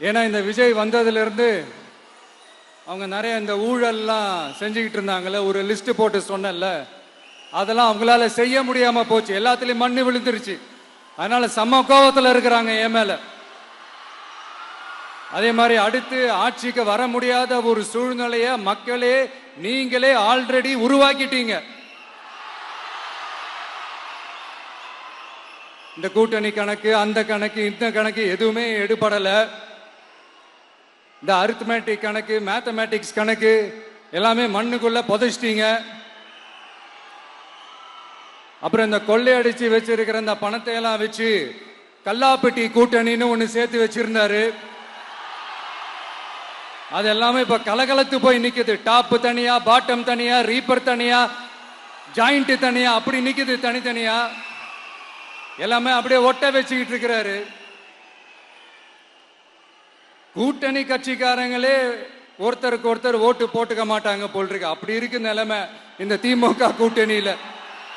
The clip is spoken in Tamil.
ஏன்னா இந்த விஜய் வந்ததுலேருந்து அவங்க நிறைய இந்த ஊழல்லாம் செஞ்சுக்கிட்டு இருந்தாங்கல்ல, ஒரு லிஸ்ட் போட்டு சொன்னல, அதெல்லாம் அவங்களால செய்ய முடியாம போச்சு. எல்லாத்துலயும் மண்ணு விழுந்துருச்சு. அதனால செம்ம கோபத்தில் இருக்கிறாங்க என் மேல. அதே மாதிரி அடுத்து ஆட்சிக்கு வர முடியாத ஒரு சூழ்நிலைய மக்களே நீங்களே ஆல்ரெடி உருவாக்கிட்டீங்க. இந்த கூட்டணி கணக்கு, அந்த கணக்கு, இந்த கணக்கு எதுவுமே எடுபடல. இந்த அரித்மேட்டிக் கணக்கு, மேத்தமேட்டிக்ஸ் கணக்கு எல்லாமே மண்ணுக்குள்ள புதைச்சிட்டீங்க. அப்புறம் இந்த கொள்ளையடிச்சு வச்சிருக்கிற இந்த பணத்தை எல்லாம் வச்சு கல்லாப்பட்டி கூட்டணின்னு ஒண்ணு சேர்த்து வச்சிருந்தாரு. அது எல்லாமே இப்ப கலகலத்து போய் நிக்குது. டாப் தனியா, பாட்டம் தனியா, ரீப்பர் தனியா, ஜாயிண்ட் தனியா, அப்படி நிக்குது தனித்தனியா. எல்லாமே அப்படியே ஒட்ட வச்சுக்கிட்டு இருக்கிறாரு. கூட்டணி கட்சிக்காரங்களே ஒருத்தருக்கு ஒருத்தர் ஓட்டு போட்டுக்க மாட்டாங்க போல் இருக்கு. அப்படி இருக்கு நிலைமை இந்த திமுக கூட்டணியில.